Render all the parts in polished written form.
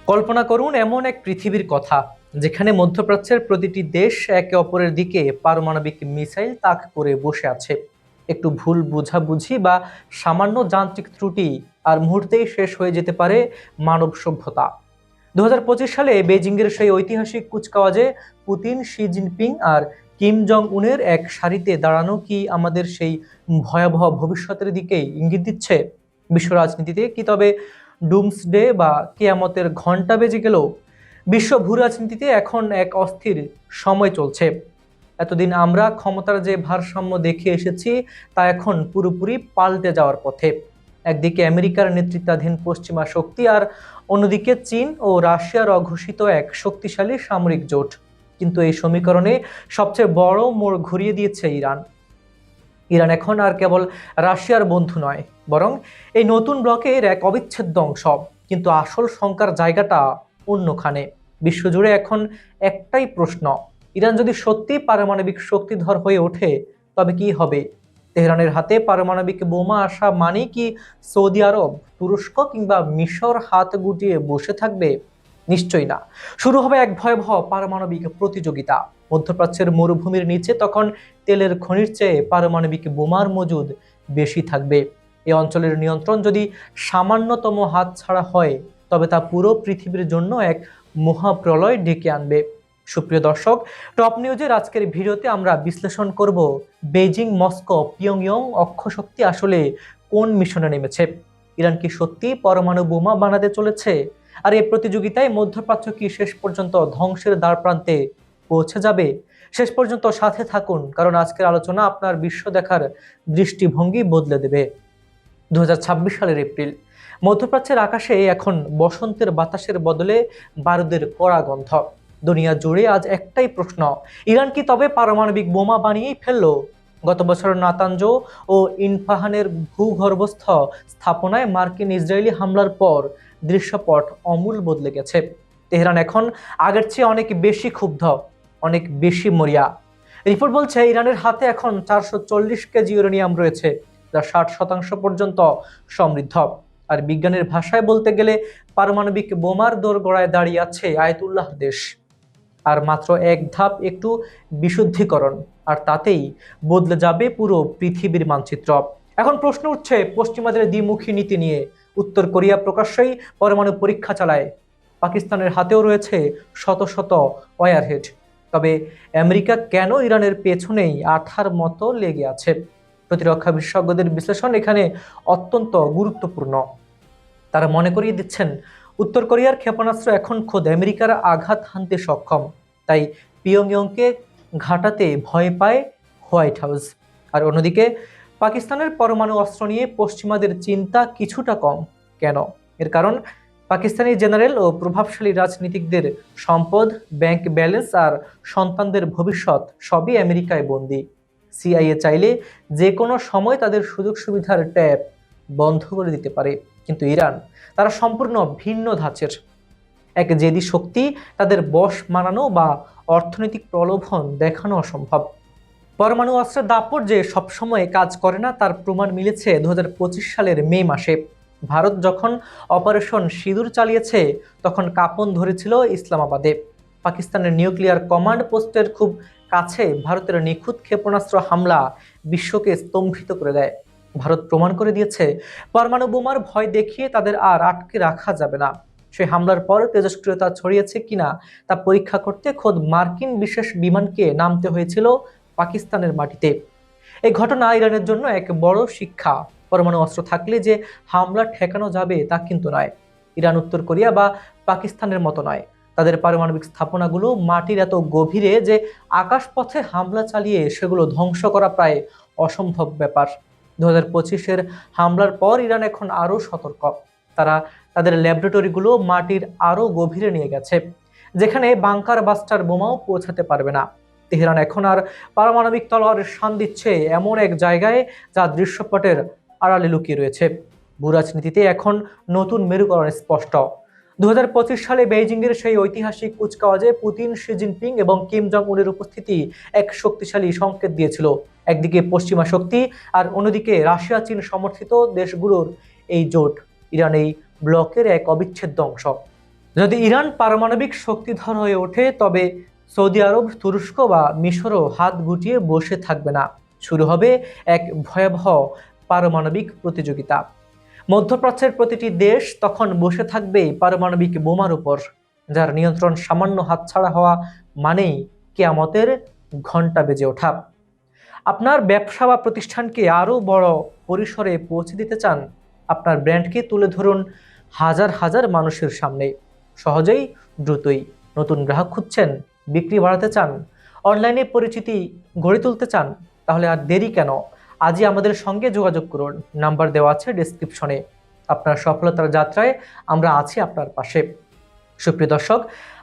কল্পনা করুন এমন এক পৃথিবীর কথা যেখানে মধ্যপ্রাচ্যের প্রতিটি দেশ একে অপরের দিকে পারমাণবিক মিসাইল তাক করে বসে আছে। একটু ভুল বোঝাবুঝি বা সামান্য যান্ত্রিক ত্রুটি আর মুহূর্তেই শেষ হয়ে যেতে পারে মানব সভ্যতা। 2025 সালে বেজিংয়ের সেই ঐতিহাসিক কুচকাওয়াজে পুতিন, শি জিনপিং আর কিম জং উনের এক সারিতে দাঁড়ানো কি আমাদের সেই ভয়াবহ ভবিষ্যতের দিকেই ইঙ্গিত দিচ্ছে? বিশ্ব রাজনীতিতে কি তবে ডুমসডে বা কেয়ামতের ঘন্টা বেজে গেল? বিশ্ব ভূরাজনীতিতে এখন এক অস্থির সময় চলছে। এতদিন আমরা ক্ষমতার যে ভারসাম্য দেখে এসেছি তা এখন পুরোপুরি পাল্টে যাওয়ার পথে। একদিকে আমেরিকার নেতৃত্বাধীন পশ্চিমা শক্তি আর অন্যদিকে চীন ও রাশিয়ার অঘোষিত এক শক্তিশালী সামরিক জোট। কিন্তু এই সমীকরণে সবচেয়ে বড় মোড় ঘুরিয়ে দিয়েছে ইরান। ইরান এখন আর কেবল রাশিয়ার বন্ধু নয়, বরং এই নতুন ব্লকের এক অবিচ্ছেদ্য অংশ। কিন্তু আসল শঙ্কার জায়গাটা অন্যখানে। বিশ্বজুড়ে এখন একটাই প্রশ্ন, ইরান যদি সত্যি পারমাণবিক শক্তিধর হয়ে ওঠে তবে কি হবে? তেহরানের হাতে পারমাণবিক বোমা আসা মানে কি সৌদি আরব, তুরস্ক কিংবা মিশর হাত গুটিয়ে বসে থাকবে? নিশ্চয়ই না। শুরু হবে এক ভয়াবহ পারমাণবিক প্রতিযোগিতা। মধ্যপ্রাচ্যের মরুভূমির নিচে তখন তেলের খনির চেয়ে পারমাণবিক বোমার মজুদ বেশি থাকবে। এই অঞ্চলের নিয়ন্ত্রণ যদি সামান্যতম হাতছাড়া হয় তবে তা পুরো পৃথিবীর জন্য এক মহাপ্রলয় ডেকে আনবে। সুপ্রিয় দর্শক, টপ নিউজের আজকের ভিডিওতে আমরা বিশ্লেষণ করব বেজিং, মস্কো, পিয়ংইয়ং অক্ষশক্তি আসলে কোন মিশনে নেমেছে। ইরান কি সত্যি পরমাণু বোমা বানাতে চলেছে? আর এই প্রতিযোগিতায় মধ্যপ্রাচ্য কি শেষ পর্যন্ত ধ্বংসের দ্বারপ্রান্তে পৌঁছে যাবে? শেষ পর্যন্ত সাথে থাকুন, কারণ আজকের আলোচনা আপনার বিশ্ব দেখার দৃষ্টিভঙ্গি বদলে দেবে। 2026 সালের এপ্রিল। মধ্যপ্রাচ্যের আকাশে এখন বসন্তের বাতাসের বদলে বারুদের কড়া গন্ধ। দুনিয়া জুড়ে আজ একটাই প্রশ্ন, ইরান কি তবে পারমাণবিক বোমা বানিয়েই ফেললো? গত বছর নাতানজ ও ইনফাহানের ভূগর্ভস্থ স্থাপনায় মার্কিন ইসরায়েলি হামলার পর দৃশ্যপট অমূল বদলে গেছে। তেহরান এখন আগের চেয়ে অনেক বেশি ক্ষুব্ধ, অনেক বেশি মরিয়া। রিপোর্ট বলছে ইরানের হাতে এখন 440 কেজি ইউরেনিয়াম রয়েছে, যা 60% পর্যন্ত সমৃদ্ধ। আর বিজ্ঞানের ভাষায় বলতে গেলে পারমাণবিক বোমার দোরগোড়ায় দাঁড়িয়ে আছে আয়াতুল্লাহ দেশ। আর মাত্র এক ধাপ একটু বিশুদ্ধিকরণ, আর তাতেই বদলে যাবে পুরো পৃথিবীর মানচিত্র। এখন প্রশ্ন উঠছে পশ্চিমাদের দ্বিমুখী নীতি নিয়ে। উত্তর কোরিয়া প্রকাশ্যেই পরমাণু পরীক্ষা চালায়, পাকিস্তানের হাতেও রয়েছে শত শত ওয়ারহেড। তবে আমেরিকা কেন ইরানের পেছনেই আঠার মতো লেগে আছে? প্রতিরক্ষা বিশেষজ্ঞদের বিশ্লেষণ এখানে অত্যন্ত গুরুত্বপূর্ণ। তারা মনে করিয়ে দিচ্ছেন উত্তর কোরিয়ার ক্ষেপণাস্ত্র এখন খোদ আমেরিকার আঘাত হানতে সক্ষম, তাই পিয়ংইয়ংকে ঘাটাতে ভয় পায় হোয়াইট হাউস। আর অন্যদিকে পাকিস্তানের পরমাণু অস্ত্র নিয়ে পশ্চিমাদের চিন্তা কিছুটা কম। কেন? এর কারণ পাকিস্তানি জেনারেল ও প্রভাবশালী রাজনীতিকদের সম্পদ, ব্যাংক ব্যালেন্স আর সন্তানদের ভবিষ্যৎ সবই আমেরিকায় বন্দী। সিআইএ চাইলে যে কোনো সময় তাদের সুযোগ সুবিধার ট্যাপ বন্ধ করে দিতে পারে। কিন্তু ইরান, তারা সম্পূর্ণ ভিন্ন ধাঁচের এক জেদি শক্তি। তাদের বশ মানানো বা অর্থনৈতিক প্রলোভন দেখানো অসম্ভব। পরমাণু অস্ত্রের দাপট যে সবসময় কাজ করে না তার প্রমাণ মিলেছে 2025 সালের মে মাসে। ভারত যখন অপারেশন সিঁদুর চালিয়েছে তখন কাঁপন ধরেছিল ইসলামাবাদে। পাকিস্তানের নিউক্লিয়ার কমান্ড পোস্টের খুব কাছে ভারতের নিখুঁত ক্ষেপণাস্ত্র হামলা বিশ্বকে স্তম্ভিত করে দেয়। ভারত প্রমাণ করে দিয়েছে পরমাণু বোমার ভয় দেখিয়ে তাদের আর আটকে রাখা যাবে না। সেই হামলার পর তেজস্ক্রিয়তা ছড়িয়েছে কিনা তা পরীক্ষা করতে খোদ মার্কিন বিশেষ বিমানকে নামতে হয়েছিল পাকিস্তানের মাটিতে। এই ঘটনা ইরানের জন্য এক বড় শিক্ষা। পরমাণু অস্ত্র থাকলে যে হামলা ঠেকানো যাবে তা কিন্তু নয়। ইরান উত্তর কোরিয়া বা পাকিস্তানের মতো নয়। তাদের পারমাণবিক স্থাপনাগুলো মাটির এত গভীরে যে আকাশপথে হামলা চালিয়ে সেগুলো ধ্বংস করা প্রায় অসম্ভব ব্যাপার। 2025-এর হামলার পর ইরান এখন আরও সতর্ক। তারা তাদের ল্যাবরেটরিগুলো মাটির আরও গভীরে নিয়ে গেছে, যেখানে বাংকার বাস্টার বোমাও পৌঁছাতে পারবে না। তেহরান এখন আর পারমাণবিক তলোয়ারের শান দিচ্ছে এমন এক জায়গায় যা দৃশ্যপটের আড়ালে লুকিয়ে রয়েছে। ভূরাজনীতিতে এখন নতুন মেরুকরণ স্পষ্ট। 2025 সালে বেইজিংয়ের সেই ঐতিহাসিক কুচকাওয়াজে পুতিন, শি জিনপিং এবং কিম জং উনের উপস্থিতি এক শক্তিশালী সংকেত দিয়েছিল। একদিকে পশ্চিমা শক্তি আর অন্যদিকে রাশিয়া, চীন সমর্থিত দেশগুলোর এই জোট। ইরান এই ব্লকের এক অবিচ্ছেদ্য অংশ। যদি ইরান পারমাণবিক শক্তিধর হয়ে ওঠে, তবে সৌদি আরব, তুরস্ক বা মিশরও হাত গুটিয়ে বসে থাকবে না। শুরু হবে এক ভয়াবহ পারমাণবিক প্রতিযোগিতা। মধ্যপ্রাচ্যের প্রতিটি দেশ তখন বসে থাকবে পারমাণবিক বোমার উপর, যার নিয়ন্ত্রণ সামান্য হাতছাড়া হওয়া মানেই কিয়ামতের ঘণ্টা বেজে ওঠা। আপনার ব্যবসা বা প্রতিষ্ঠানকে আরও বড় পরিসরে পৌঁছে দিতে চান? আপনার ব্র্যান্ডকে তুলে ধরুন হাজার হাজার মানুষের সামনে, সহজেই, দ্রুতই। নতুন গ্রাহক খুঁজছেন? বিক্রি বাড়াতে চান? অনলাইনে পরিচিতি গড়ে তুলতে চান? তাহলে আর দেরি কেন? আজই আমাদের সঙ্গে যোগাযোগ করুন। নাম্বার দেওয়া আছে ডেসক্রিপশনে। আপনার সফলতার যাত্রায় আমরা আছি আপনার পাশে। সুপ্রিয় দর্শক,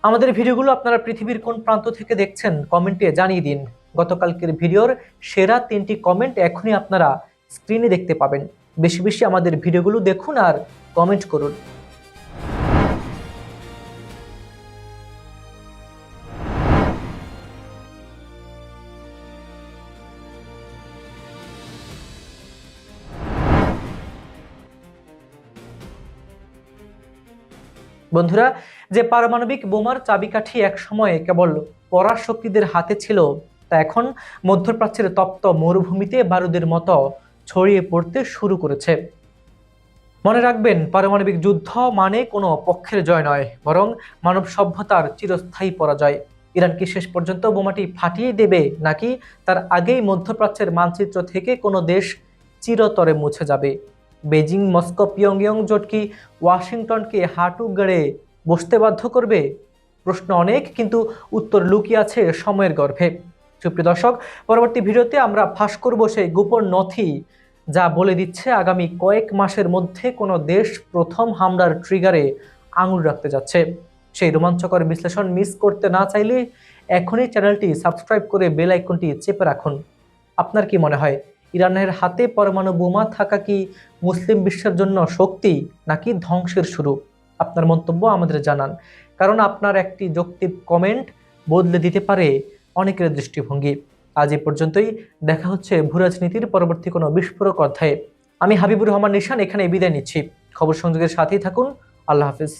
আমাদের ভিডিওগুলো আপনারা পৃথিবীর কোন প্রান্ত থেকে দেখছেন কমেন্টে জানিয়ে দিন। গতকালকের ভিডিওর সেরা 3টি কমেন্ট এখনই আপনারা স্ক্রিনে দেখতে পাবেন। বেশি বেশি আমাদের ভিডিওগুলো দেখুন আর কমেন্ট করুন। বন্ধুরা, যে পারমাণবিক বোমার চাবিকাঠি একসময় কেবল পরাশক্তিদের হাতে ছিল, তা এখন মধ্যপ্রাচ্যের তপ্ত মরুভূমিতে বারুদের মতো ছড়িয়ে পড়তে শুরু করেছে। মনে রাখবেন, পারমাণবিক যুদ্ধ মানে কোনো পক্ষের জয় নয়, বরং মানব সভ্যতার চিরস্থায়ী পরাজয়। ইরান কি শেষ পর্যন্ত বোমাটি ফাটিয়ে দেবে, নাকি তার আগেই মধ্যপ্রাচ্যের মানচিত্র থেকে কোনো দেশ চিরতরে মুছে যাবে? বেজিং, মস্কো, পিয়ংইয়ং জোট কি ওয়াশিংটনকে হাঁটু গেড়ে বসতে বাধ্য করবে? প্রশ্ন অনেক, কিন্তু উত্তর লুকিয়ে আছে সময়ের গর্ভে। সুপ্রিয় দর্শক, পরবর্তী ভিডিওতে আমরা ফাঁস করব সেই গোপন নথি, যা বলে দিচ্ছে আগামী কয়েক মাসের মধ্যে কোনো দেশ প্রথম হামলার ট্রিগারে আঙুল রাখতে যাচ্ছে। সেই রোমাঞ্চকর বিশ্লেষণ মিস করতে না চাইলে এখনই চ্যানেলটি সাবস্ক্রাইব করে বেল আইকনটি চেপে রাখুন। আপনার কি মনে হয়, ইরানের হাতে পরমাণু বোমা থাকা কি মুসলিম বিশ্বের জন্য শক্তি, নাকি ধ্বংসের শুরু? আপনার মন্তব্য আমাদের জানান, কারণ আপনার একটি যৌক্তিক কমেন্ট বদলে দিতে পারে অনেকের দৃষ্টিভঙ্গি। আজ এ পর্যন্তই। দেখা হচ্ছে ভূরাজনীতির পরবর্তী কোনো বিস্ফোরক অধ্যায়ে। আমি হাবিবুর রহমান নিশান এখানে বিদায় নিচ্ছি। খবর সংযোগের সাথেই থাকুন। আল্লাহ হাফিজ।